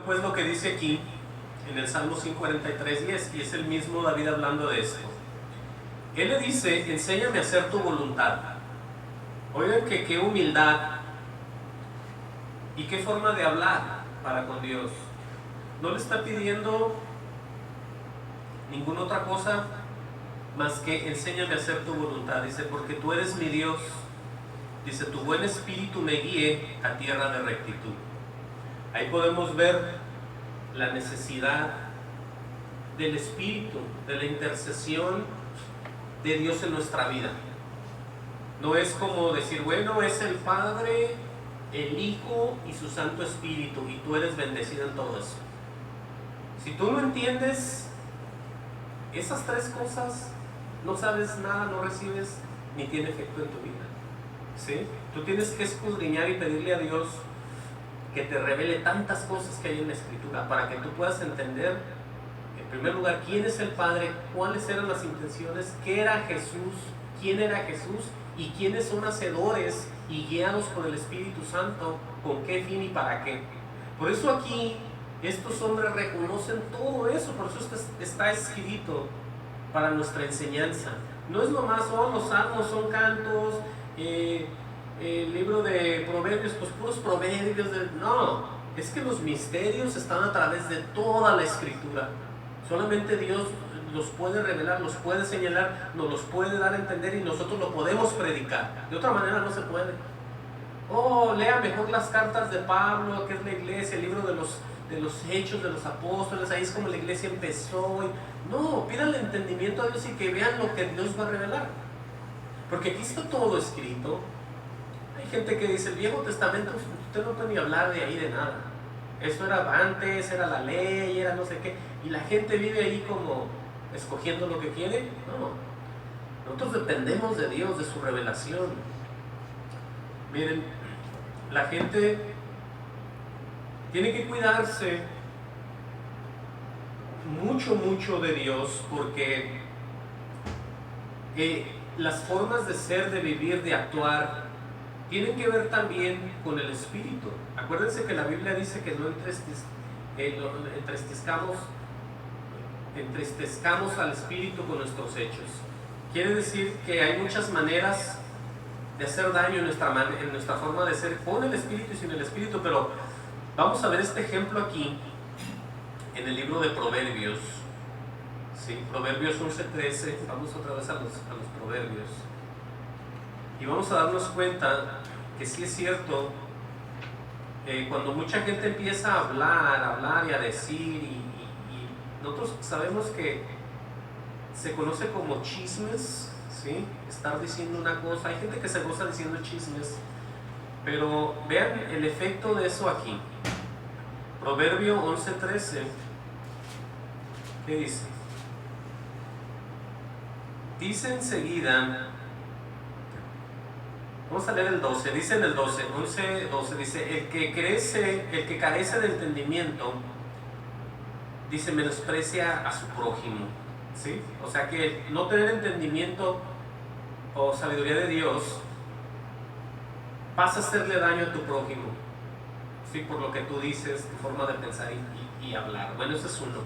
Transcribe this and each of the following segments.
pues lo que dice aquí en el Salmo 143:10, y es el mismo David hablando de esto. Él le dice: enséñame a hacer tu voluntad. Oigan que qué humildad y qué forma de hablar para con Dios. No le está pidiendo ninguna otra cosa más que enséñame a hacer tu voluntad. Dice: porque tú eres mi Dios. Dice: tu buen espíritu me guíe a tierra de rectitud. Ahí podemos ver la necesidad del espíritu, de la intercesión de Dios en nuestra vida. No es como decir, bueno, es el Padre, el Hijo y su Santo Espíritu, y tú eres bendecido en todo eso. Si tú no entiendes esas tres cosas, no sabes nada, no recibes ni tiene efecto en tu vida. ¿Sí? Tú tienes que escudriñar y pedirle a Dios que te revele tantas cosas que hay en la Escritura para que tú puedas entender, en primer lugar, quién es el Padre, cuáles eran las intenciones, qué era Jesús, quién era Jesús y quiénes son hacedores y guiados por el Espíritu Santo, con qué fin y para qué. Por eso aquí estos hombres reconocen todo eso, por eso está escrito para nuestra enseñanza. No es nomás, los salmos son cantos, el libro de Proverbios, pues puros proverbios. No, es que los misterios están a través de toda la Escritura. Solamente Dios los puede revelar, los puede señalar, nos los puede dar a entender y nosotros lo podemos predicar. De otra manera no se puede. Lea mejor las cartas de Pablo, que es la iglesia, el libro de los hechos de los apóstoles, ahí es como la iglesia empezó. No, pídale entendimiento a Dios y que vean lo que Dios va a revelar. Porque aquí está todo escrito. Hay gente que dice, el Viejo Testamento, usted no puede ni hablar de ahí de nada. Eso era antes, era la ley, era no sé qué. Y la gente vive ahí como escogiendo lo que quiere. No, nosotros dependemos de Dios, de su revelación. Miren, la gente tiene que cuidarse mucho de Dios, porque las formas de ser, de vivir, de actuar, tienen que ver también con el Espíritu. Acuérdense que la Biblia dice que no entristezcamos al Espíritu con nuestros hechos. Quiere decir que hay muchas maneras de hacer daño en nuestra forma de ser, con el Espíritu y sin el Espíritu, pero vamos a ver este ejemplo aquí en el libro de Proverbios. ¿Sí? Proverbios 11:13, vamos otra vez a los Proverbios. Y vamos a darnos cuenta que sí es cierto, cuando mucha gente empieza a hablar y a decir, y nosotros sabemos que se conoce como chismes, ¿sí? Estar diciendo una cosa. Hay gente que se goza diciendo chismes, pero vean el efecto de eso aquí. Proverbio 11:13, ¿qué dice? Dice enseguida, vamos a leer el 12, dice en el 11:12, dice: el que carece de entendimiento, dice, menosprecia a su prójimo. ¿Sí? O sea que no tener entendimiento o sabiduría de Dios pasa a hacerle daño a tu prójimo, ¿sí? Por lo que tú dices, tu forma de pensar y hablar. Bueno, ese es uno.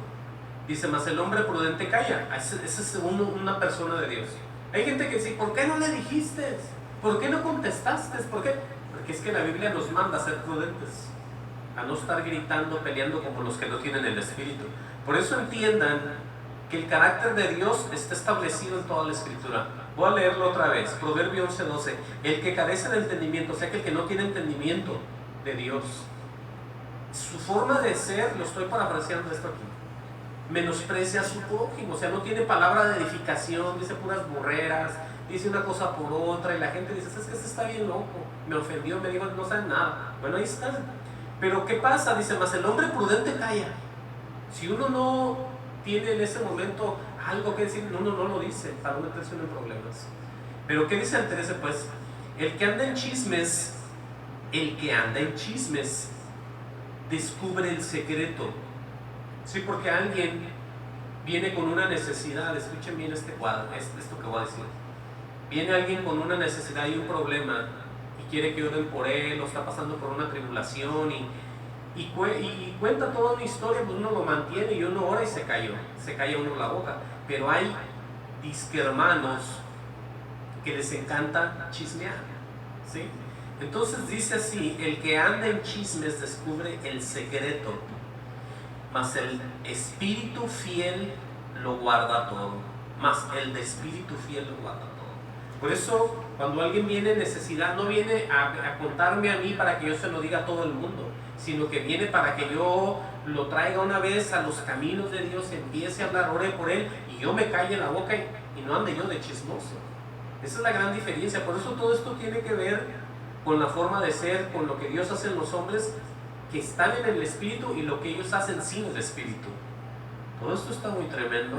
Dice: mas el hombre prudente calla. Ese es una persona de Dios. Hay gente que dice: ¿por qué no le dijiste? ¿Por qué no contestaste? ¿Por qué? Porque es que la Biblia nos manda a ser prudentes, a no estar gritando, peleando como los que no tienen el Espíritu. Por eso entiendan que el carácter de Dios está establecido en toda la Escritura. Voy a leerlo otra vez, Proverbio 11:12. El que carece de entendimiento, o sea que el que no tiene entendimiento de Dios, su forma de ser, lo estoy parafraseando esto aquí, menosprecia a su prójimo, o sea, no tiene palabra de edificación, dice puras burreras, dice una cosa por otra, y la gente dice: es que este está bien loco, me ofendió, me dijo, no sabe nada. Bueno, ahí está. Pero ¿qué pasa? Dice: mas el hombre prudente calla. Si uno no tiene en ese momento algo que decir, uno no lo dice para no meterse en problemas. Pero ¿qué dice el 13? Pues el que anda en chismes descubre el secreto. Sí, porque alguien viene con una necesidad. Escuchen bien este cuadro, esto que voy a decir. Viene alguien con una necesidad y un problema y quiere que oren por él, o está pasando por una tribulación, y cuenta toda una historia, pues uno lo mantiene y uno ora y se calla uno la boca. Pero hay disque hermanos que les encanta chismear, ¿sí? Entonces dice así: el que anda en chismes descubre el secreto, mas el espíritu fiel lo guarda todo. Mas el de espíritu fiel lo guarda todo. Por eso, cuando alguien viene en necesidad, no viene a contarme a mí para que yo se lo diga a todo el mundo, sino que viene para que yo lo traiga una vez a los caminos de Dios, empiece a hablar, ore por él, y yo me calle la boca y no ande yo de chismoso. Esa es la gran diferencia. Por eso todo esto tiene que ver con la forma de ser, con lo que Dios hace en los hombres que están en el Espíritu y lo que ellos hacen sin el Espíritu. Todo esto está muy tremendo.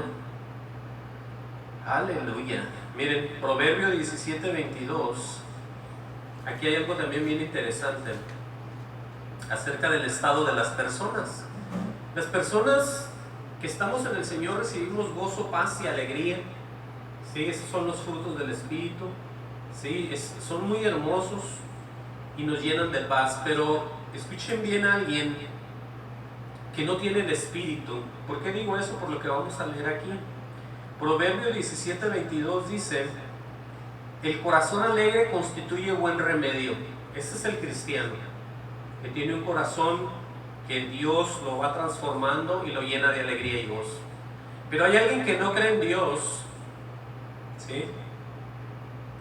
Aleluya. Miren, Proverbio 17:22. Aquí hay algo también bien interesante acerca del estado de las personas. Las personas que estamos en el Señor recibimos gozo, paz y alegría. ¿Sí? Esos son los frutos del Espíritu. ¿Sí? Son muy hermosos y nos llenan de paz. Pero escuchen bien a alguien que no tiene el Espíritu. ¿Por qué digo eso? Por lo que vamos a leer aquí. Proverbio 17:22 dice: el corazón alegre constituye buen remedio. Ese es el cristiano, que tiene un corazón que Dios lo va transformando y lo llena de alegría y gozo. Pero hay alguien que no cree en Dios, ¿sí?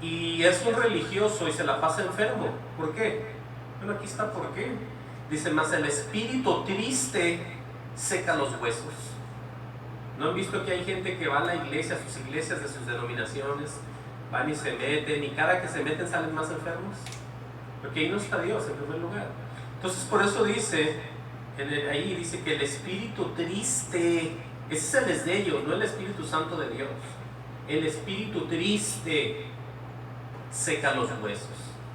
Y es un religioso y se la pasa enfermo. ¿Por qué? Bueno, aquí está por qué. Dice: mas el espíritu triste seca los huesos. ¿No han visto que hay gente que va a la iglesia, a sus iglesias de sus denominaciones, van y se meten, y cada que se meten salen más enfermos? Porque ahí no está Dios en primer lugar. Entonces por eso dice, ahí dice que el espíritu triste, ese es el es de ellos, no el Espíritu Santo de Dios. El espíritu triste seca los huesos.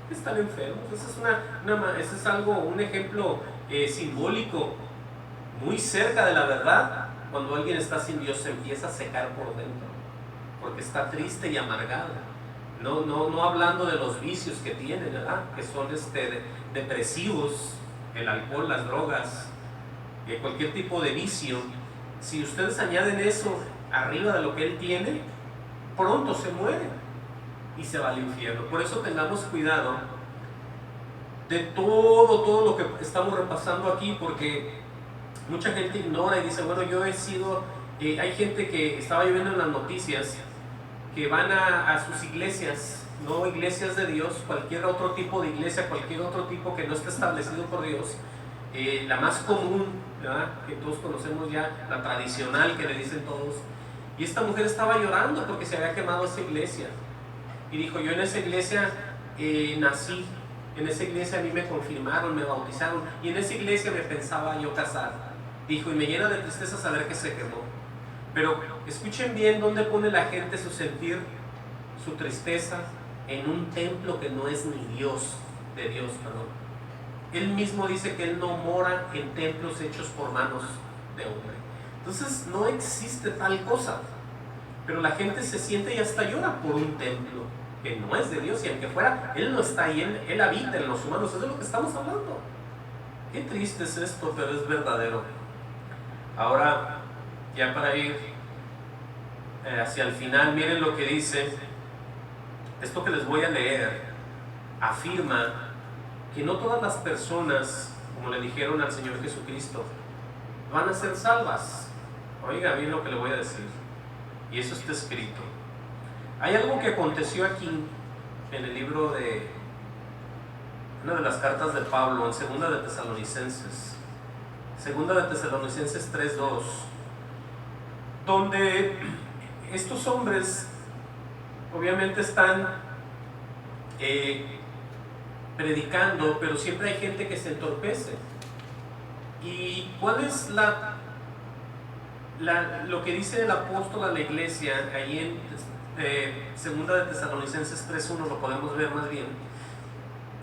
Están enfermos. Ese es algo, un ejemplo simbólico muy cerca de la verdad. Cuando alguien está sin Dios se empieza a secar por dentro, porque está triste y amargado. No hablando de los vicios que tiene, ¿verdad? Que son depresivos, el alcohol, las drogas, cualquier tipo de vicio. Si ustedes añaden eso arriba de lo que él tiene, pronto se muere y se va al infierno. Por eso tengamos cuidado de todo lo que estamos repasando aquí, porque mucha gente ignora y dice: bueno, yo he sido... hay gente que estaba yo viendo en las noticias que van a sus iglesias, no iglesias de Dios, cualquier otro tipo de iglesia, cualquier otro tipo que no esté establecido por Dios, la más común, ¿verdad? Que todos conocemos ya, la tradicional que le dicen todos. Y esta mujer estaba llorando porque se había quemado esa iglesia y dijo: yo en esa iglesia nací, en esa iglesia a mí me confirmaron, me bautizaron, y en esa iglesia me pensaba yo casar. Dijo: y me llena de tristeza saber que se quemó. Pero escuchen bien dónde pone la gente su sentir, su tristeza: en un templo que no es ni Dios, de Dios, perdón. Él mismo dice que él no mora en templos hechos por manos de hombre. Entonces no existe tal cosa. Pero la gente se siente y hasta llora por un templo que no es de Dios, y aunque fuera, él no está ahí, él habita en los humanos. Eso es de lo que estamos hablando. Qué triste es esto, pero es verdadero. Ahora, ya para ir hacia el final, miren lo que dice. Esto que les voy a leer afirma que no todas las personas, como le dijeron al Señor Jesucristo, van a ser salvas. Oiga bien lo que le voy a decir, y eso está escrito. Hay algo que aconteció aquí en el libro de una de las cartas de Pablo, en Segunda de Tesalonicenses 3:2, donde estos hombres obviamente están predicando, pero siempre hay gente que se entorpece. ¿Y cuál es lo que dice el apóstol a la iglesia ahí en Segunda de Tesalonicenses 3:1? Lo podemos ver más bien,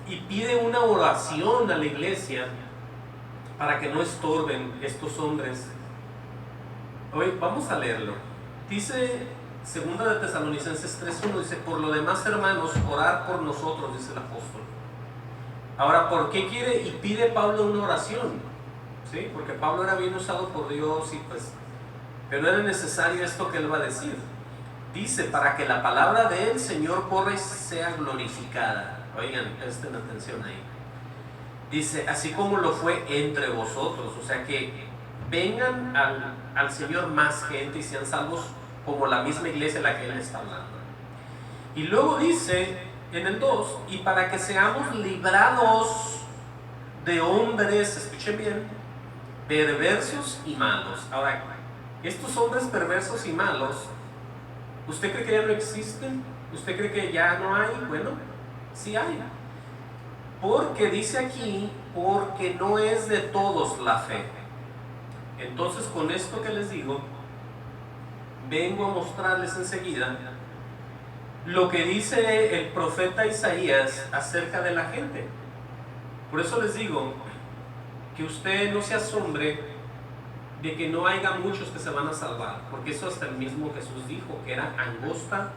y pide una oración a la iglesia para que no estorben estos hombres. Hoy vamos a leerlo. Dice Segunda de Tesalonicenses 3:1, dice: por lo demás, hermanos, orad por nosotros, dice el apóstol. Ahora, ¿por qué quiere y pide Pablo una oración? ¿sí? Porque Pablo era bien usado por Dios y pues, pero no era necesario esto que él va a decir. Dice, para que la palabra del Señor corra y sea glorificada. Oigan, presten atención ahí. Dice, así como lo fue entre vosotros, o sea que vengan al Señor más gente y sean salvos como la misma iglesia a la que él está hablando. Y luego dice en el 2, y para que seamos librados de hombres, escuchen bien, perversos y malos. Ahora, estos hombres perversos y malos, ¿usted cree que ya no existen? ¿Usted cree que ya no hay? Bueno, sí hay. Porque dice aquí, porque no es de todos la fe. Entonces, con esto que les digo, vengo a mostrarles enseguida lo que dice el profeta Isaías acerca de la gente. Por eso les digo que usted no se asombre de que no haya muchos que se van a salvar, porque eso hasta el mismo Jesús dijo, que era angosta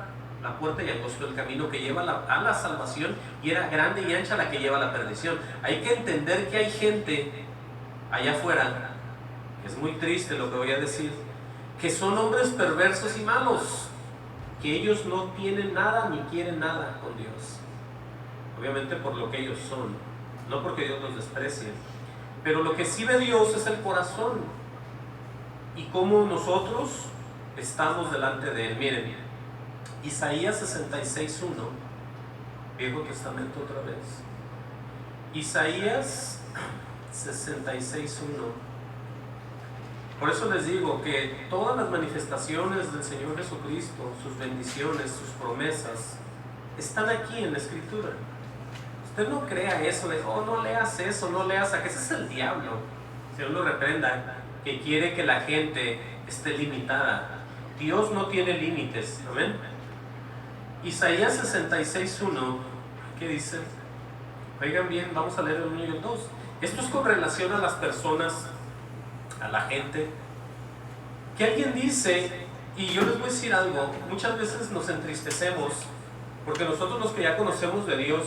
la puerta y angosto el camino que lleva a la salvación, y era grande y ancha la que lleva a la perdición. Hay que entender que hay gente allá afuera, que es muy triste lo que voy a decir, que son hombres perversos y malos, que ellos no tienen nada ni quieren nada con Dios, obviamente por lo que ellos son, no porque Dios los desprecie, pero lo que sí ve Dios es el corazón y cómo nosotros estamos delante de Él. Miren, Isaías 66:1, Viejo Testamento otra vez, Isaías 66:1. Por eso les digo que todas las manifestaciones del Señor Jesucristo, sus bendiciones, sus promesas, están aquí en la Escritura. Usted no crea eso de, oh, no leas eso, no leas aquello. Ese es el diablo, Señor lo reprenda, que quiere que la gente esté limitada. Dios no tiene límites, amén. Isaías 66:1, ¿qué dice? Oigan bien, vamos a leer el 1 y el 2. Esto es con relación a las personas, a la gente, que alguien dice, y yo les voy a decir algo, muchas veces nos entristecemos, porque nosotros los que ya conocemos de Dios,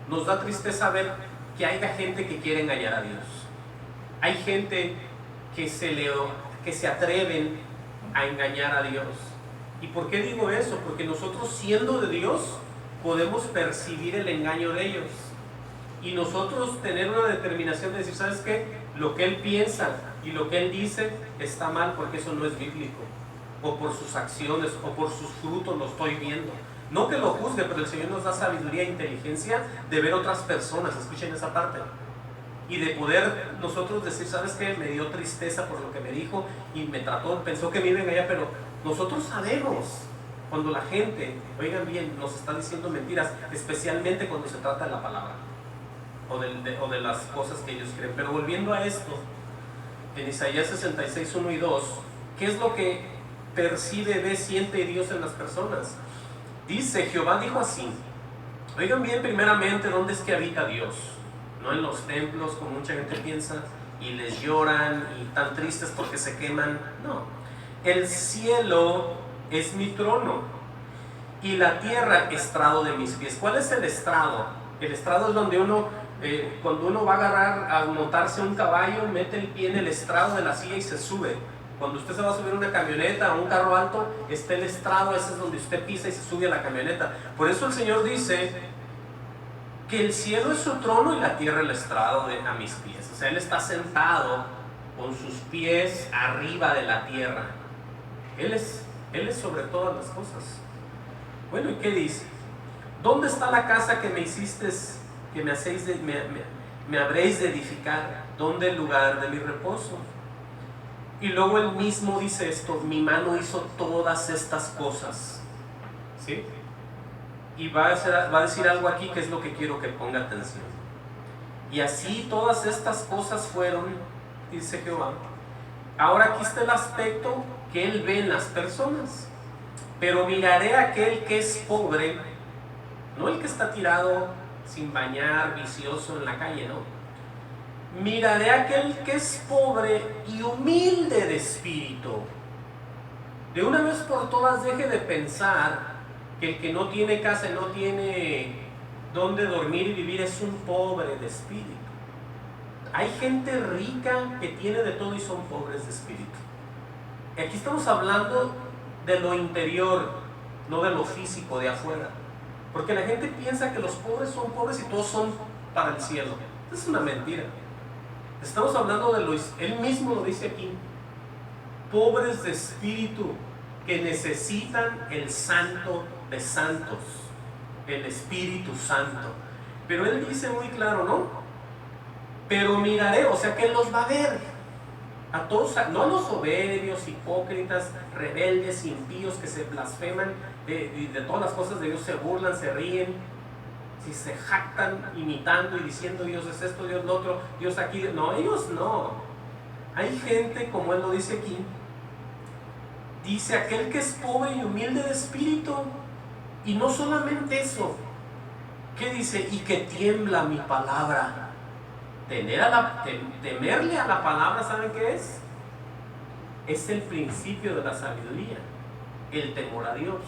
nos da tristeza ver que haya gente que quiere engañar a Dios. Hay gente que se atreven a engañar a Dios. ¿Y por qué digo eso? Porque nosotros, siendo de Dios, podemos percibir el engaño de ellos, y nosotros tener una determinación de decir, ¿sabes qué? Lo que él piensa y lo que él dice está mal, porque eso no es bíblico, o por sus acciones o por sus frutos lo estoy viendo. No que lo juzgue, pero el Señor nos da sabiduría e inteligencia de ver otras personas, escuchen esa parte, y de poder nosotros decir, ¿sabes qué? Me dio tristeza por lo que me dijo y me trató, pensó que me iba a engañar, pero nosotros sabemos cuando la gente, oigan bien, nos está diciendo mentiras, especialmente cuando se trata de la palabra o de las cosas que ellos creen. Pero volviendo a esto, en Isaías 66:1 y 2, ¿qué es lo que percibe, ve, siente Dios en las personas? Dice, Jehová dijo así. Oigan bien, primeramente, ¿dónde es que habita Dios? No en los templos, como mucha gente piensa, y les lloran y tan tristes porque se queman. No, el cielo es mi trono y la tierra estrado de mis pies. ¿Cuál es el estrado? El estrado es donde uno, cuando uno va a agarrar a montarse un caballo, mete el pie en el estrado de la silla y se sube. Cuando usted se va a subir a una camioneta o un carro alto, está el estrado, ese es donde usted pisa y se sube a la camioneta. Por eso el Señor dice que el cielo es su trono y la tierra el estrado a mis pies. O sea, Él está sentado con sus pies arriba de la tierra. Él es sobre todas las cosas. Bueno, ¿y qué dice? ¿Dónde está la casa que me hiciste, que me habréis de edificar? ¿Dónde el lugar de mi reposo? Y luego él mismo dice esto, mi mano hizo todas estas cosas. ¿Sí? Y va a decir algo aquí que es lo que quiero que ponga atención. Y así todas estas cosas fueron, dice Jehová. Ahora aquí está el aspecto que él ve en las personas. Pero miraré a aquel que es pobre, no el que está tirado sin bañar, vicioso en la calle, no. Miraré a aquel que es pobre y humilde de espíritu. De una vez por todas deje de pensar que el que no tiene casa y no tiene dónde dormir y vivir es un pobre de espíritu. Hay gente rica que tiene de todo y son pobres de espíritu. Aquí estamos hablando de lo interior, no de lo físico, de afuera. Porque la gente piensa que los pobres son pobres y todos son para el cielo. Es una mentira. Estamos hablando de él mismo lo dice aquí, pobres de espíritu, que necesitan el Santo de Santos, el Espíritu Santo. Pero él dice muy claro, ¿no? Pero miraré, o sea que él los va a ver a todos, no a los soberbios, hipócritas, rebeldes, impíos que se blasfeman de todas las cosas de Dios, se burlan, se ríen, si se jactan imitando y diciendo Dios es esto, Dios lo otro, Dios aquí. No, ellos no. Hay gente, como él lo dice aquí, dice aquel que es pobre y humilde de espíritu. Y no solamente eso, ¿qué dice? Y que tiembla mi palabra. Temerle a la palabra, ¿saben qué es? Es el principio de la sabiduría, el temor a Dios.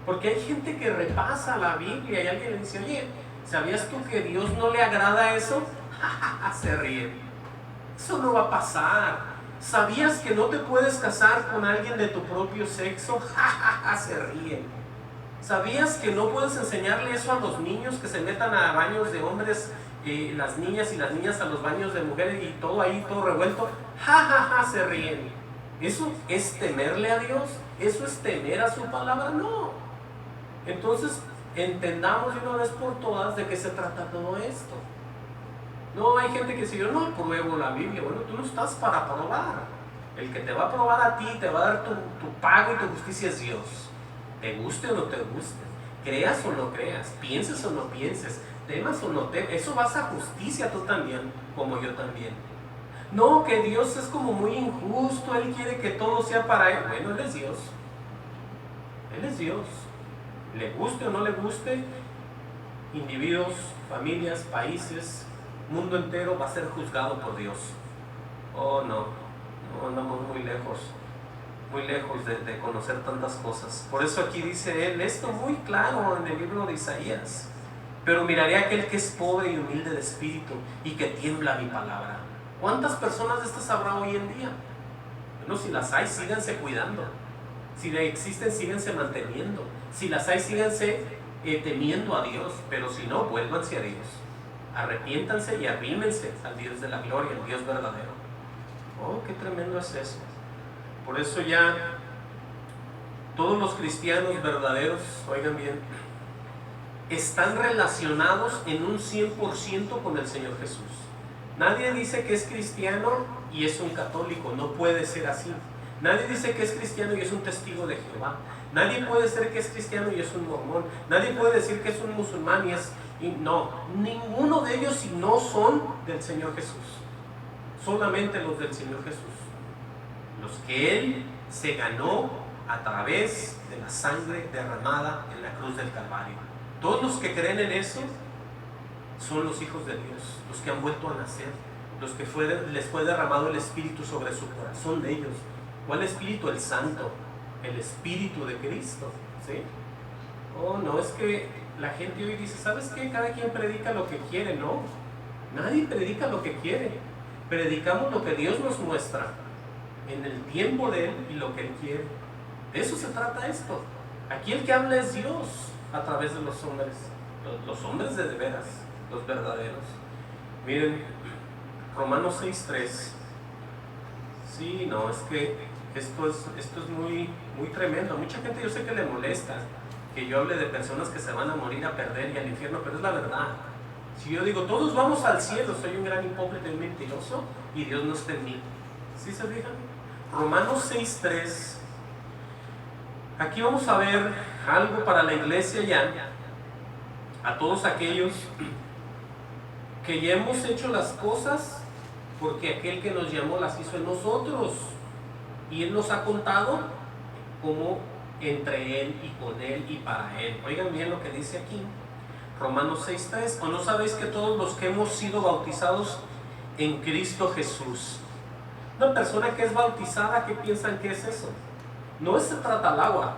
Porque hay gente que repasa la Biblia y alguien le dice, oye, ¿sabías tú que Dios no le agrada eso? Se ríe. Eso no va a pasar. ¿Sabías que no te puedes casar con alguien de tu propio sexo? Se ríen. ¿Sabías que no puedes enseñarle eso a los niños que se metan a baños de hombres, las niñas y las niñas a los baños de mujeres y todo ahí, todo revuelto? Se ríen. ¿Eso es temerle a Dios? ¿Eso es temer a su palabra? No. Entonces, entendamos de una vez por todas de qué se trata todo esto. No, hay gente que dice, yo no pruebo la Biblia. Bueno, tú no estás para probar. El que te va a probar a ti, te va a dar tu pago y tu justicia es Dios. Te guste o no te guste, creas o no creas, pienses o no pienses, temas o no temas, eso vas a justicia tú también, como yo también. No, que Dios es como muy injusto, Él quiere que todo sea para Él. Bueno, Él es Dios. Él es Dios. Le guste o no le guste, individuos, familias, países, mundo entero va a ser juzgado por Dios. Oh, no andamos muy lejos de conocer tantas cosas. Por eso aquí dice él esto muy claro en el libro de Isaías. Pero miraré a aquel que es pobre y humilde de espíritu y que tiembla mi palabra. ¿Cuántas personas de estas habrá hoy en día? Bueno, si las hay, síganse cuidando. Si existen, síganse manteniendo. Si las hay, síganse temiendo a Dios. Pero si no, vuélvanse a Dios. Arrepiéntanse y arrímense al Dios de la gloria, al Dios verdadero. Oh, qué tremendo es eso. Por eso ya todos los cristianos verdaderos, oigan bien, están relacionados en un 100% con el Señor Jesús. Nadie dice que es cristiano y es un católico, no puede ser así. Nadie dice que es cristiano y es un testigo de Jehová. Nadie puede ser que es cristiano y es un mormón. Nadie puede decir que es un musulmán no, ninguno de ellos si no son del Señor Jesús. Solamente los del Señor Jesús. Los que Él se ganó a través de la sangre derramada en la cruz del Calvario. Todos los que creen en eso son los hijos de Dios, los que han vuelto a nacer, los que les fue derramado el Espíritu sobre su corazón de ellos. ¿Cuál Espíritu? El Santo, el Espíritu de Cristo, ¿sí? Oh, no, es que la gente hoy dice, ¿sabes qué? Cada quien predica lo que quiere. No, nadie predica lo que quiere. Predicamos lo que Dios nos muestra en el tiempo de Él y lo que Él quiere. De eso se trata esto. Aquí el que habla es Dios a través de los hombres de veras, los verdaderos. Miren, Romanos 6:3. Sí, no, es que esto es muy tremendo. Mucha gente yo sé que le molesta que yo hable de personas que se van a morir, a perder y al infierno, pero es la verdad. Si yo digo, todos vamos al cielo, soy un gran hipócrita y mentiroso y Dios no está en mí. ¿Sí se fijan? Romanos 6:3. Aquí vamos a ver algo para la iglesia ya, a todos aquellos que ya hemos hecho las cosas porque aquel que nos llamó las hizo en nosotros y Él nos ha contado como entre Él y con Él y para Él. Oigan bien lo que dice aquí, Romanos 6:3. ¿O no sabéis que todos los que hemos sido bautizados en Cristo Jesús? Una persona que es bautizada, ¿qué piensan que es eso? No se trata al agua.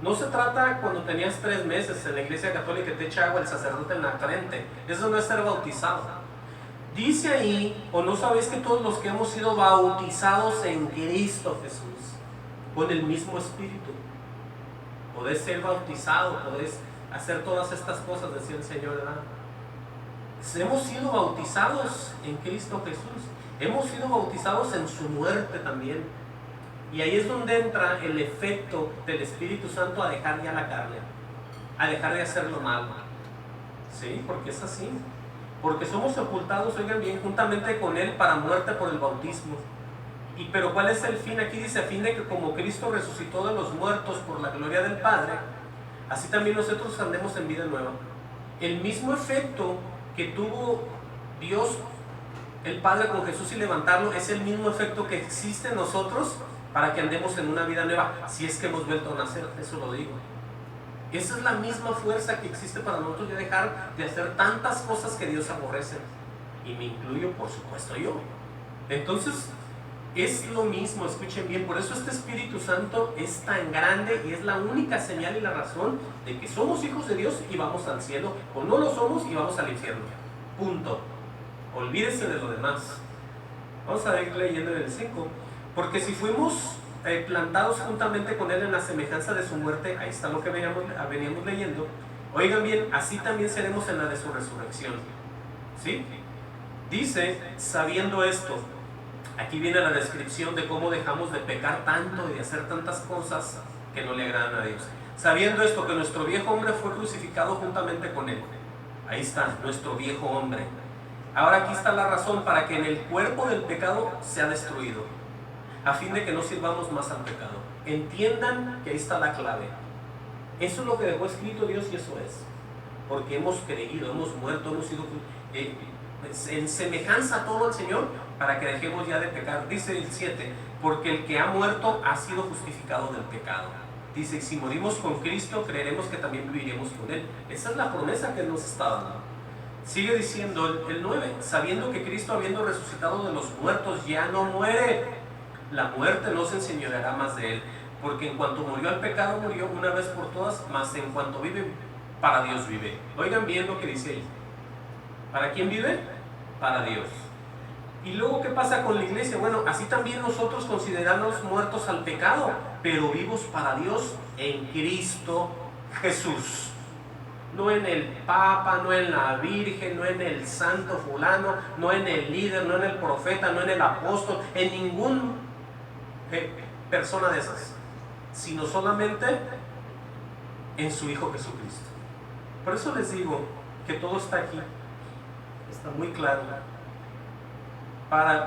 No se trata cuando tenías 3 meses en la iglesia católica que te echa agua el sacerdote en la frente. Eso no es ser bautizado. Dice ahí, o no sabéis que todos los que hemos sido bautizados en Cristo Jesús, con el mismo Espíritu, podés ser bautizado, podés hacer todas estas cosas, decía el Señor, ¿verdad? Hemos sido bautizados en Cristo Jesús, hemos sido bautizados en su muerte también. Y ahí es donde entra el efecto del Espíritu Santo a dejar ya la carne, a dejar de hacer lo malo. ¿Sí? Porque es así. Porque somos sepultados, oigan bien, juntamente con Él para muerte por el bautismo. Pero ¿cuál es el fin? Aquí dice, a fin de que como Cristo resucitó de los muertos por la gloria del Padre, así también nosotros andemos en vida nueva. El mismo efecto que tuvo Dios, el Padre, con Jesús y levantarlo, es el mismo efecto que existe en nosotros para que andemos en una vida nueva, si es que hemos vuelto a nacer, eso lo digo. Esa es la misma fuerza que existe para nosotros de dejar de hacer tantas cosas que Dios aborrece. Y me incluyo, por supuesto, yo. Entonces, es lo mismo, escuchen bien, por eso este Espíritu Santo es tan grande y es la única señal y la razón de que somos hijos de Dios y vamos al cielo, o no lo somos y vamos al infierno. Punto. Olvídense de lo demás. Vamos a ir leyendo en el 5. Porque si fuimos plantados juntamente con Él en la semejanza de su muerte, ahí está lo que veníamos leyendo, oigan bien, así también seremos en la de su resurrección. ¿Sí? Dice, sabiendo esto, aquí viene la descripción de cómo dejamos de pecar tanto y de hacer tantas cosas que no le agradan a Dios. Sabiendo esto, que nuestro viejo hombre fue crucificado juntamente con Él. Ahí está, nuestro viejo hombre. Ahora aquí está la razón para que en el cuerpo del pecado sea destruido, a fin de que no sirvamos más al pecado. Entiendan que ahí está la clave. Eso es lo que dejó escrito Dios y eso es. Porque hemos creído, hemos muerto, hemos sido en semejanza a todo el Señor para que dejemos ya de pecar. Dice el 7, porque el que ha muerto ha sido justificado del pecado. Dice, si morimos con Cristo, creeremos que también viviremos con Él. Esa es la promesa que Él nos está dando. Sigue diciendo el 9, sabiendo que Cristo, habiendo resucitado de los muertos, ya no muere. La muerte no se enseñoreará más de Él, porque en cuanto murió al pecado, murió una vez por todas, mas en cuanto vive, para Dios vive. Oigan bien lo que dice ahí. ¿Para quién vive? Para Dios. Y luego, ¿qué pasa con la iglesia? Bueno, así también nosotros consideramos muertos al pecado, pero vivos para Dios en Cristo Jesús. No en el Papa, no en la Virgen, no en el santo fulano, no en el líder, no en el profeta, no en el apóstol, en ningún persona de esas, sino solamente en su Hijo Jesucristo. Por eso les digo que todo está aquí, está muy claro.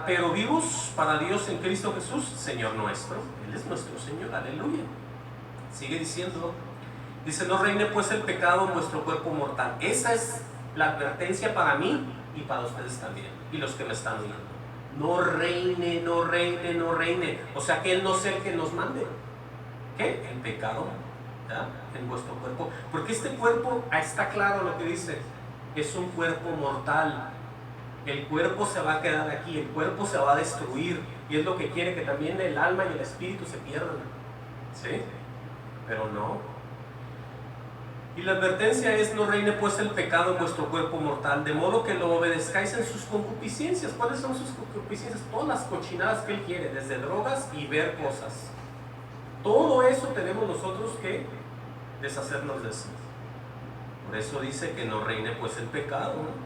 Pero vivos para Dios en Cristo Jesús, Señor nuestro. Él es nuestro Señor, aleluya. Sigue diciendo, dice, no reine pues el pecado en vuestro cuerpo mortal. Esa es la advertencia para mí y para ustedes también, y los que me están oyendo. No reine, no reine, no reine. O sea, que Él no sea el que nos mande. ¿Qué? El pecado, ¿ya? En vuestro cuerpo. Porque este cuerpo, está claro lo que dice, es un cuerpo mortal. El cuerpo se va a quedar aquí, el cuerpo se va a destruir. Y es lo que quiere, que también el alma y el espíritu se pierdan. ¿Sí? Pero no. Y la advertencia es, no reine pues el pecado en vuestro cuerpo mortal, de modo que lo obedezcáis en sus concupiscencias. ¿Cuáles son sus concupiscencias? Todas las cochinadas que Él quiere, desde drogas y ver cosas. Todo eso tenemos nosotros que deshacernos de eso. Por eso dice que no reine pues el pecado, ¿no?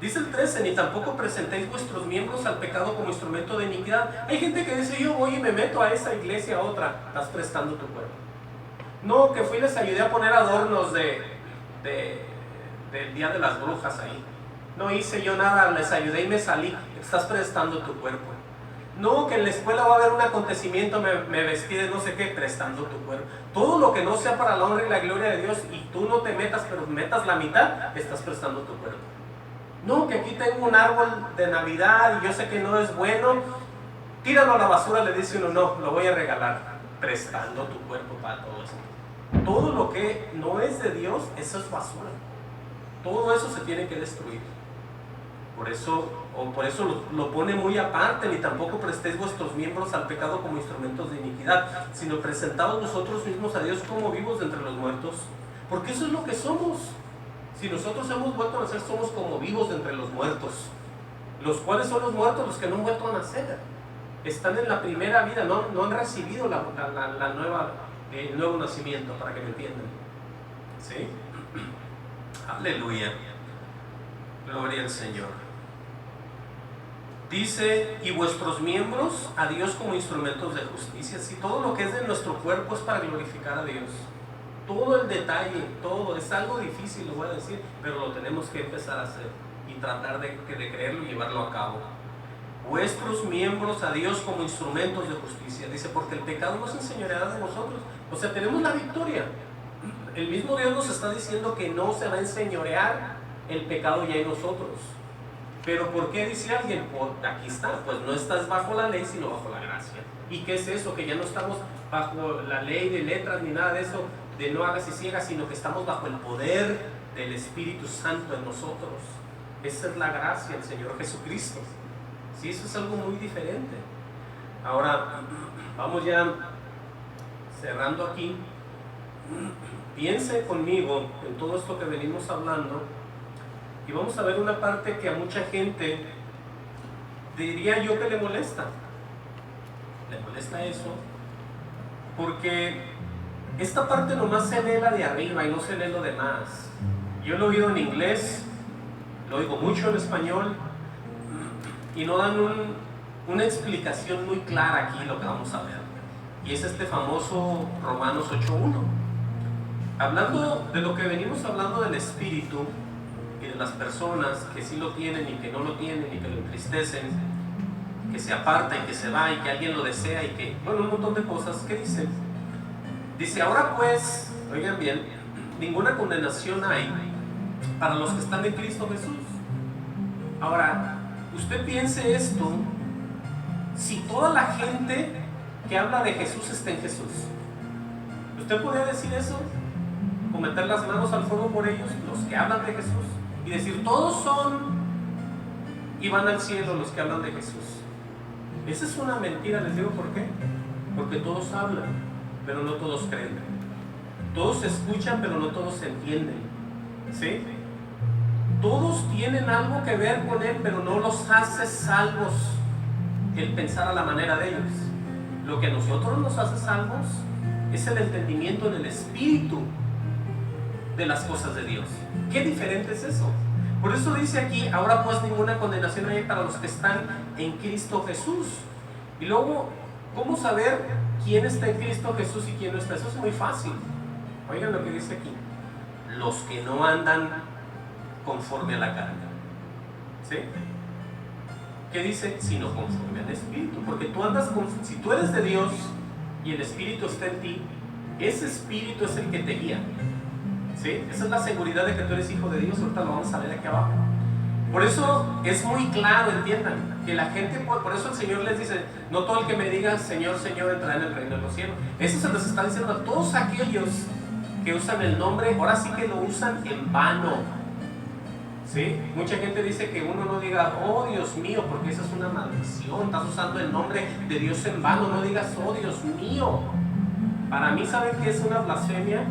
Dice el 13, ni tampoco presentéis vuestros miembros al pecado como instrumento de iniquidad. Hay gente que dice, yo voy y me meto a esa iglesia, a otra. Estás prestando tu cuerpo. No, que fui y les ayudé a poner adornos del Día de las Brujas ahí. No hice yo nada, les ayudé y me salí. Estás prestando tu cuerpo. No, que en la escuela va a haber un acontecimiento, me vestí de no sé qué, prestando tu cuerpo. Todo lo que no sea para la honra y la gloria de Dios y tú no te metas, pero metas la mitad, estás prestando tu cuerpo. No, que aquí tengo un árbol de Navidad y yo sé que no es bueno, tíralo a la basura, le dice uno, no, lo voy a regalar, prestando tu cuerpo para todo eso. Todo lo que no es de Dios, eso es basura. Todo eso se tiene que destruir. Por eso lo pone muy aparte, ni tampoco prestéis vuestros miembros al pecado como instrumentos de iniquidad, sino presentaos vosotros mismos a Dios como vivos de entre los muertos, porque eso es lo que somos. Si nosotros hemos vuelto a nacer, somos como vivos de entre los muertos. los cuales son los muertos, los que no han vuelto a nacer. Están en la primera vida, no han recibido el nuevo nacimiento, para que me entiendan. ¿Sí? Aleluya. Gloria al Señor. Dice, y vuestros miembros a Dios como instrumentos de justicia. Si todo lo que es de nuestro cuerpo es para glorificar a Dios. Todo el detalle, todo, es algo difícil, lo voy a decir, pero lo tenemos que empezar a hacer y tratar de creerlo y llevarlo a cabo. Vuestros miembros a Dios como instrumentos de justicia. Dice, porque el pecado no se enseñoreará de nosotros. O sea, tenemos la victoria. El mismo Dios nos está diciendo que no se va a enseñorear el pecado ya en nosotros. Pero ¿por qué dice alguien? Aquí está, pues no estás bajo la ley, sino bajo la gracia. ¿Y qué es eso? Que ya no estamos bajo la ley de letras ni nada de eso, de no hagas y ciegas, sino que estamos bajo el poder del Espíritu Santo en nosotros. Esa es la gracia del Señor Jesucristo. Sí, eso es algo muy diferente. Ahora, vamos ya cerrando aquí. Piense conmigo en todo esto que venimos hablando y vamos a ver una parte que a mucha gente diría yo que le molesta. Le molesta eso porque esta parte nomás se lee la de arriba y no se lee lo demás. Yo lo he oído en inglés, lo oigo mucho en español y no dan una explicación muy clara aquí lo que vamos a ver. Y es este famoso Romanos 8:1. Hablando de lo que venimos hablando del Espíritu y de las personas que sí lo tienen y que no lo tienen y que lo entristecen, que se aparta y que se va y que alguien lo desea y que, bueno, un montón de cosas. ¿Qué dice? Dice, ahora pues, oigan bien, ninguna condenación hay para los que están en Cristo Jesús. Ahora, usted piense esto, si toda la gente que habla de Jesús está en Jesús, ¿usted podría decir eso? ¿O meter las manos al fuego por ellos, los que hablan de Jesús? Y decir, todos son y van al cielo los que hablan de Jesús. Esa es una mentira, les digo por qué. Porque todos hablan, pero no todos creen. Todos escuchan, pero no todos entienden. ¿Sí? Todos tienen algo que ver con Él, pero no los hace salvos el pensar a la manera de ellos. Lo que a nosotros nos hace salvos es el entendimiento en el Espíritu de las cosas de Dios. ¿Qué diferente es eso? Por eso dice aquí, ahora pues ninguna condenación hay para los que están en Cristo Jesús. Y luego, ¿cómo saber quién está en Cristo Jesús y quién no está? Eso es muy fácil. Oigan lo que dice aquí. Los que no andan conforme a la carne. ¿Sí? ¿Qué dice? Sino conforme al Espíritu. Porque tú andas si tú eres de Dios y el Espíritu está en ti, ese Espíritu es el que te guía. ¿Sí? Esa es la seguridad de que tú eres hijo de Dios. Ahorita lo vamos a ver aquí abajo. Por eso es muy claro, entiendan, que la gente, por eso el Señor les dice, no todo el que me diga Señor, Señor entrará en el reino de los cielos. Eso se les está diciendo a todos aquellos que usan el nombre, ahora sí que lo usan en vano. ¿Sí? Mucha gente dice que uno no diga, oh Dios mío, porque esa es una maldición, estás usando el nombre de Dios en vano, no digas, oh Dios mío. Para mí, ¿saben qué es una blasfemia?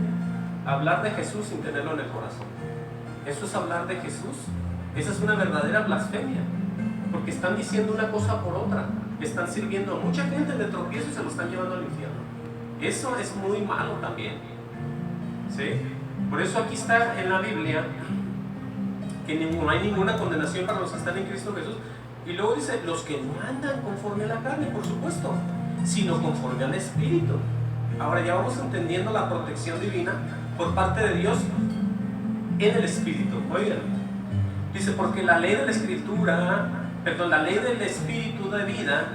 Hablar de Jesús sin tenerlo en el corazón. Eso es hablar de Jesús. Esa es una verdadera blasfemia, porque están diciendo una cosa por otra, están sirviendo a mucha gente de tropiezo y se lo están llevando al infierno. Eso es muy malo también. ¿Sí? Por eso aquí está en la Biblia que no hay ninguna condenación para los que están en Cristo Jesús. Y luego dice, los que no andan conforme a la carne, por supuesto, sino conforme al Espíritu. Ahora ya vamos entendiendo la protección divina por parte de Dios en el Espíritu. Oigan, dice, porque la ley de la Escritura, la ley del Espíritu de vida,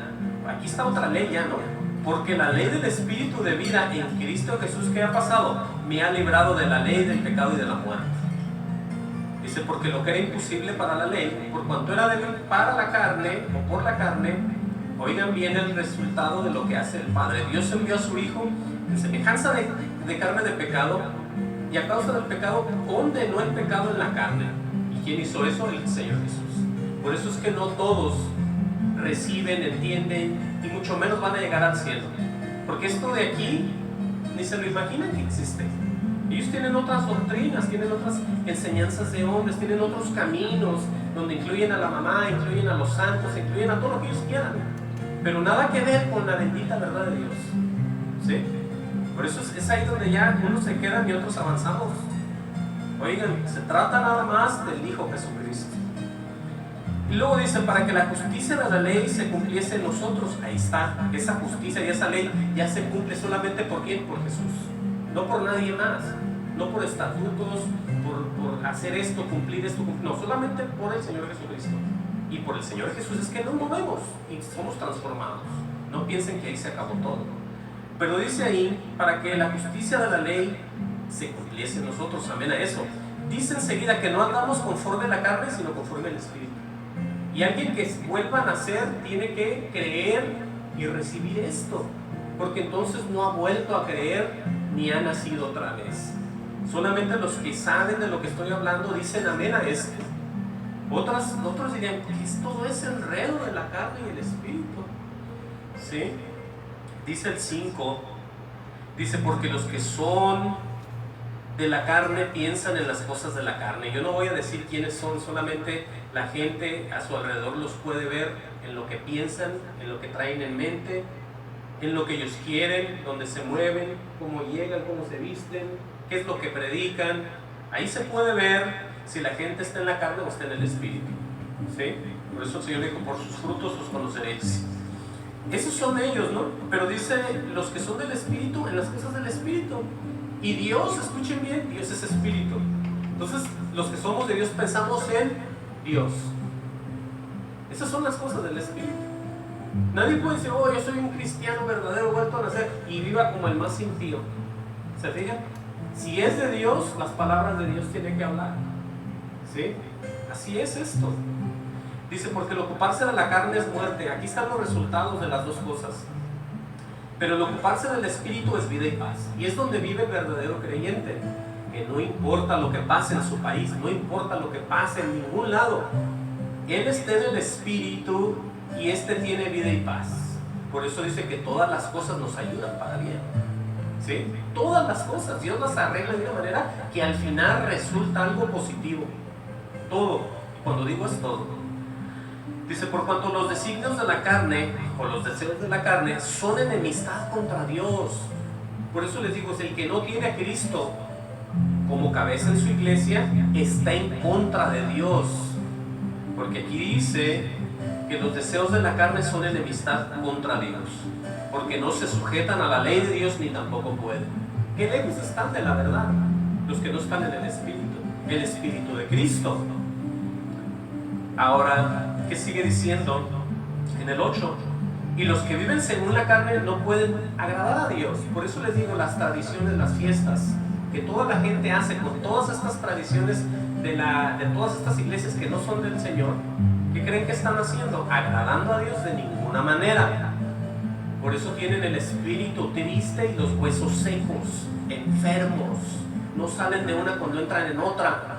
aquí está otra ley ya, ¿no? Porque la ley del Espíritu de vida en Cristo Jesús, ¿qué ha pasado? Me ha librado de la ley, del pecado y de la muerte. Dice, porque lo que era imposible para la ley, por cuanto era débil para la carne, o por la carne, oigan bien el resultado de lo que hace el Padre. Dios envió a su Hijo en semejanza de carne de pecado, y a causa del pecado condenó el pecado en la carne. ¿Y quién hizo eso? El Señor Jesús. Por eso es que no todos reciben, entienden, y mucho menos van a llegar al cielo. Porque esto de aquí, ni se lo imaginan que existe. Ellos tienen otras doctrinas, tienen otras enseñanzas de hombres, tienen otros caminos, donde incluyen a la mamá, incluyen a los santos, incluyen a todo lo que ellos quieran, pero nada que ver con la bendita verdad de Dios. ¿Sí? Por eso es ahí donde ya unos se quedan y otros avanzamos. Oigan, se trata nada más del Hijo Jesucristo. Y luego dice, para que la justicia de la ley se cumpliese en nosotros. Ahí está, esa justicia y esa ley ya se cumple solamente ¿por quién? Por Jesús, no por nadie más, no por estatutos, por hacer esto, cumplir esto, no, solamente por el Señor Jesucristo. Y por el Señor Jesús es que nos movemos y somos transformados. No piensen que ahí se acabó todo. Pero dice ahí, para que la justicia de la ley se cumpliese en nosotros. Amén a eso. Dice enseguida que no andamos conforme a la carne, sino conforme al Espíritu. Y alguien que vuelva a nacer tiene que creer y recibir esto, porque entonces no ha vuelto a creer ni ha nacido otra vez. Solamente los que saben de lo que estoy hablando dicen amén a esto. Otros dirían, ¿qué es todo ese enredo de la carne y el Espíritu? ¿Sí? Dice el 5, dice, porque los que son de la carne piensan en las cosas de la carne. Yo no voy a decir quiénes son, solamente la gente a su alrededor los puede ver en lo que piensan, en lo que traen en mente, en lo que ellos quieren, donde se mueven, cómo llegan, cómo se visten, qué es lo que predican. Ahí se puede ver si la gente está en la carne o está en el Espíritu. ¿Sí? Por eso el Señor dijo, por sus frutos los conoceréis. Esos son ellos, ¿no? Pero dice, los que son del Espíritu, en las cosas del Espíritu. Y Dios, escuchen bien, Dios es Espíritu. Entonces, los que somos de Dios pensamos en Dios. Esas son las cosas del Espíritu. Nadie puede decir, oh, yo soy un cristiano verdadero, vuelto a nacer, y viva como el más impío. ¿Se fijan? Si es de Dios, las palabras de Dios tienen que hablar. ¿Sí? Así es esto. Dice, porque el ocuparse de la carne es muerte. Aquí están los resultados de las dos cosas. Pero el ocuparse del Espíritu es vida y paz. Y es donde vive el verdadero creyente. Que no importa lo que pase en su país, no importa lo que pase en ningún lado. Él está en el Espíritu y este tiene vida y paz. Por eso dice que todas las cosas nos ayudan para bien. ¿Sí? Todas las cosas. Dios las arregla de una manera que al final resulta algo positivo. Todo. Cuando digo es todo. Dice, por cuanto los designios de la carne, o los deseos de la carne, son enemistad contra Dios. Por eso les digo, es el que no tiene a Cristo como cabeza en su iglesia, está en contra de Dios. Porque aquí dice que los deseos de la carne son enemistad contra Dios. Porque no se sujetan a la ley de Dios ni tampoco pueden. ¿Qué lejos están de la verdad? Los que no están en el Espíritu de Cristo. Ahora, ¿qué sigue diciendo en el 8? Y los que viven según la carne no pueden agradar a Dios. Por eso les digo, las tradiciones, las fiestas que toda la gente hace con todas estas tradiciones de todas estas iglesias que no son del Señor, ¿qué creen que están haciendo? Agradando a Dios de ninguna manera. Por eso tienen el espíritu triste y los huesos secos, enfermos. No salen de una cuando entran en otra.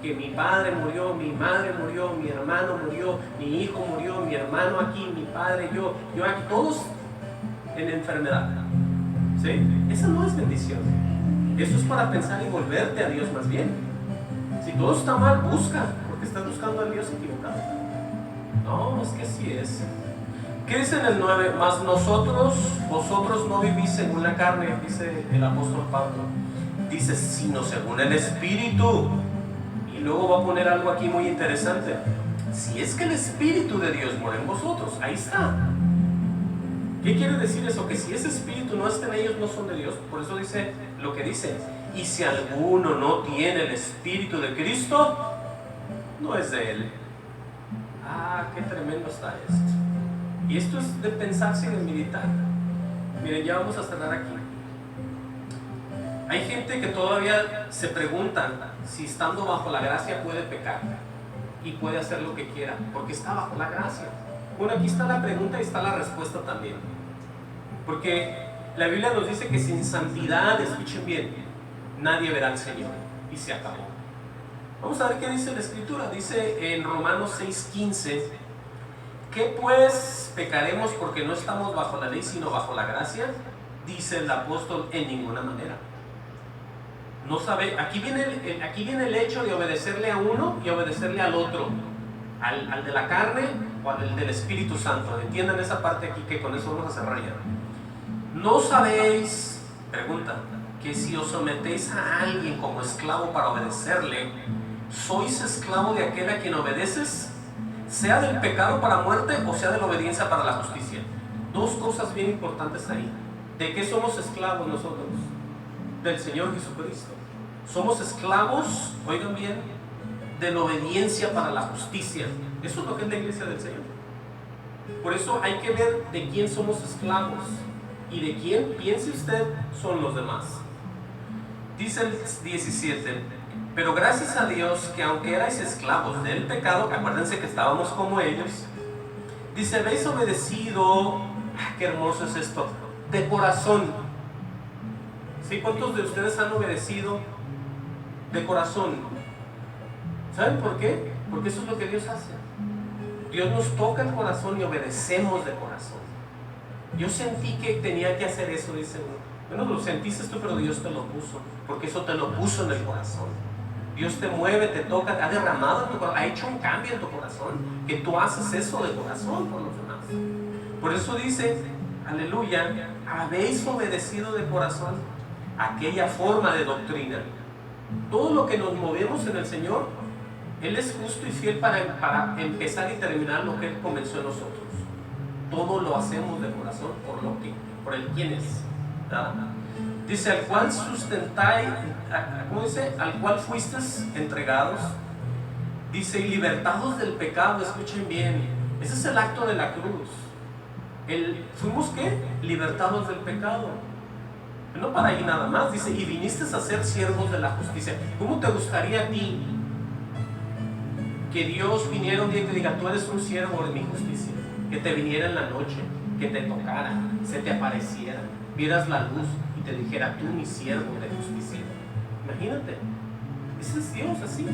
Que mi padre murió, mi madre murió, mi hermano murió, mi hijo murió, mi hermano aquí, mi padre, yo aquí, todos en enfermedad. ¿Sí? Esa no es bendición. Eso es para pensar y volverte a Dios más bien. Si todo está mal, busca, porque estás buscando al Dios equivocado. No, es que así es. ¿Qué dice en el 9? Mas vosotros no vivís según la carne, dice el apóstol Pablo. Dice, sino según el Espíritu. Y luego va a poner algo aquí muy interesante. Si es que el Espíritu de Dios mora en vosotros, ahí está. ¿Qué quiere decir eso? Que si ese Espíritu no está en ellos, no son de Dios. Por eso dice lo que dice. Y si alguno no tiene el Espíritu de Cristo, no es de Él. Ah, qué tremendo está esto. Y esto es de pensarse y de meditar. Miren, ya vamos a cerrar aquí. Hay gente que todavía se pregunta si estando bajo la gracia puede pecar y puede hacer lo que quiera, porque está bajo la gracia. Bueno, aquí está la pregunta y está la respuesta también. Porque la Biblia nos dice que sin santidad, escuchen bien, nadie verá al Señor. Y se acabó. Vamos a ver qué dice la Escritura. Dice en Romanos 6:15, ¿qué pues pecaremos porque no estamos bajo la ley sino bajo la gracia? Dice el apóstol, en ninguna manera. No sabe, aquí viene el hecho de obedecerle a uno y obedecerle al otro. ¿Al de la carne o al del Espíritu Santo? Entiendan esa parte aquí, que con eso vamos a cerrar ya. ¿No sabéis, pregunta, que si os sometéis a alguien como esclavo para obedecerle, sois esclavo de aquel a quien obedeces, sea del pecado para muerte o sea de la obediencia para la justicia? Dos cosas bien importantes ahí. ¿De qué somos esclavos nosotros? Del Señor Jesucristo. Somos esclavos, oigan bien, de la obediencia para la justicia. Eso es lo que es la iglesia del Señor. Por eso hay que ver de quién somos esclavos y de quién, piense usted, son los demás. Dice el 17: pero gracias a Dios que aunque erais esclavos del pecado, acuérdense que estábamos como ellos, dice, habéis obedecido, qué hermoso es esto, de corazón. ¿Sí? ¿Cuántos de ustedes han obedecido de corazón? ¿Saben por qué? Porque eso es lo que Dios hace. Dios nos toca el corazón y obedecemos de corazón. Yo sentí que tenía que hacer eso, dice uno. Bueno, lo sentiste tú, pero Dios te lo puso, porque eso te lo puso en el corazón. Dios te mueve, te toca, ha derramado en tu corazón, ha hecho un cambio en tu corazón, que tú haces eso de corazón por los demás. Por eso dice, aleluya, habéis obedecido de corazón aquella forma de doctrina. Todo lo que nos movemos en el Señor, Él es justo y fiel para empezar y terminar lo que Él comenzó en nosotros. Todo lo hacemos de corazón por el quien es. ¿Verdad? Dice, al cual sustentáis, ¿cómo dice? Al cual fuisteis entregados. Dice, y libertados del pecado. Escuchen bien, ese es el acto de la cruz. ¿Fuimos qué? Libertados del pecado. No para ahí nada más. Dice, y viniste a ser siervos de la justicia. ¿Cómo te gustaría a ti que Dios viniera un día y te diga, tú eres un siervo de mi justicia? Que te viniera en la noche, que te tocara, se te apareciera, vieras la luz y te dijera, tú mi siervo de justicia. Imagínate, ese es Dios así,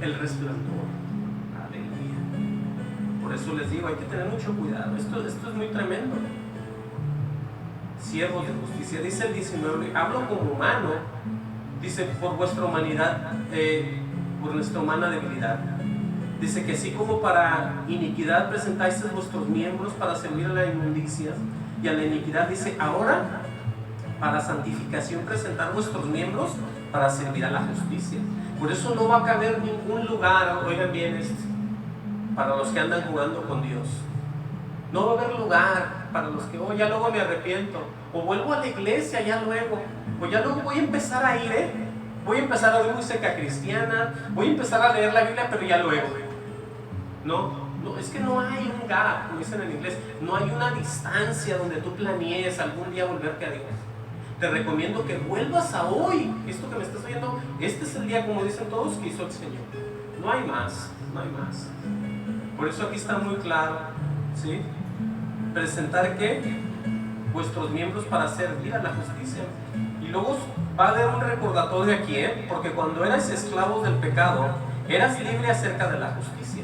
el resplandor. Aleluya. Por eso les digo, hay que tener mucho cuidado. Esto es muy tremendo. Siervos de justicia. Dice el 19, hablo como humano, dice, por vuestra humanidad, por nuestra humana debilidad. Dice que así como para iniquidad presentáis vuestros miembros para servir a la inmundicia y a la iniquidad, dice, ahora para santificación presentar vuestros miembros para servir a la justicia. Por eso no va a caber ningún lugar, oigan bien esto, para los que andan jugando con Dios. No va a haber lugar para los que, ya luego me arrepiento, o vuelvo a la iglesia ya luego, o ya luego voy a empezar a ir, voy a empezar a ver música cristiana, voy a empezar a leer la Biblia, pero ya luego. No, es que no hay un gap, como dicen en inglés, no hay una distancia donde tú planees algún día volverte a Dios. Te recomiendo que vuelvas a hoy, esto que me estás oyendo, este es el día, como dicen todos, que hizo el Señor. No hay más, no hay más. Por eso aquí está muy claro, ¿sí? Presentar ¿qué? Vuestros miembros para servir a la justicia. Y luego va a haber un recordatorio aquí, porque cuando eras esclavos del pecado, eras libre acerca de la justicia.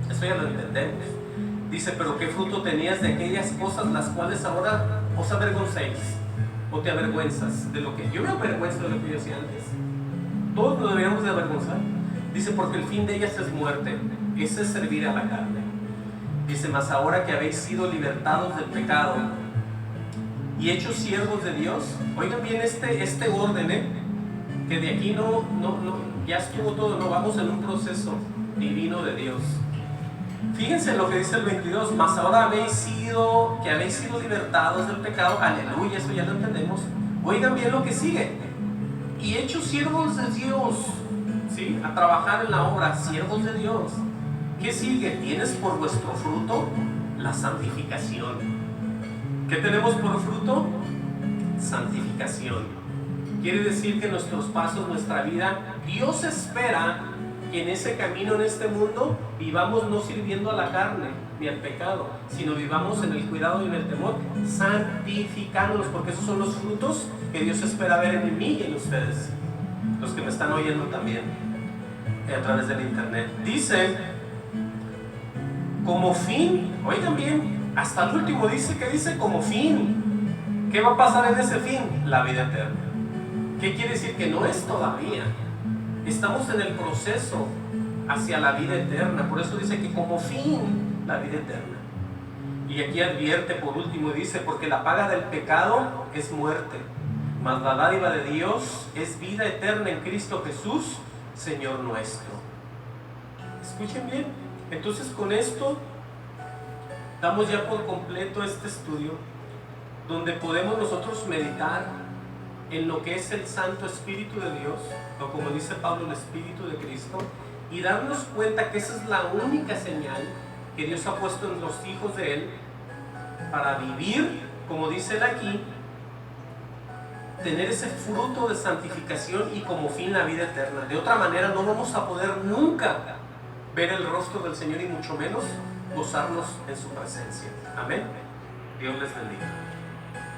Eso ya lo entendemos. Dice, pero ¿qué fruto tenías de aquellas cosas las cuales ahora os avergoncéis? ¿O te avergüenzas de lo que yo me avergüenzo de lo que yo hacía antes? Todos nos deberíamos de avergonzar. Dice, porque el fin de ellas es muerte. Ese es servir a la carne. Dice, mas ahora que habéis sido libertados del pecado y hechos siervos de Dios, oigan bien este orden, que de aquí no, ya estuvo todo, no, vamos en un proceso divino de Dios. Fíjense lo que dice el 22, mas ahora habéis sido libertados del pecado, aleluya, eso ya lo entendemos. Oigan bien lo que sigue, y hechos siervos de Dios, ¿sí? A trabajar en la obra, siervos de Dios. ¿Qué sigue? Tienes por vuestro fruto la santificación. ¿Qué tenemos por fruto? Santificación. Quiere decir que nuestros pasos, nuestra vida, Dios espera que en ese camino, en este mundo, vivamos no sirviendo a la carne ni al pecado, sino vivamos en el cuidado y en el temor, santificándonos, porque esos son los frutos que Dios espera ver en mí y en ustedes, los que me están oyendo también a través del internet. Dice, como fin, oigan bien, hasta el último dice como fin. ¿Qué va a pasar en ese fin? La vida eterna. ¿Qué quiere decir? Que no es todavía. Estamos en el proceso hacia la vida eterna. Por eso dice que como fin, la vida eterna. Y aquí advierte por último y dice, porque la paga del pecado es muerte, mas la dádiva de Dios es vida eterna en Cristo Jesús, Señor nuestro. Escuchen bien. Entonces con esto damos ya por completo este estudio, donde podemos nosotros meditar en lo que es el Santo Espíritu de Dios, o como dice Pablo, el Espíritu de Cristo, y darnos cuenta que esa es la única señal que Dios ha puesto en los hijos de Él para vivir, como dice Él aquí, tener ese fruto de santificación y como fin la vida eterna. De otra manera no vamos a poder nunca ver el rostro del Señor y mucho menos gozarnos en su presencia. Amén. Dios les bendiga.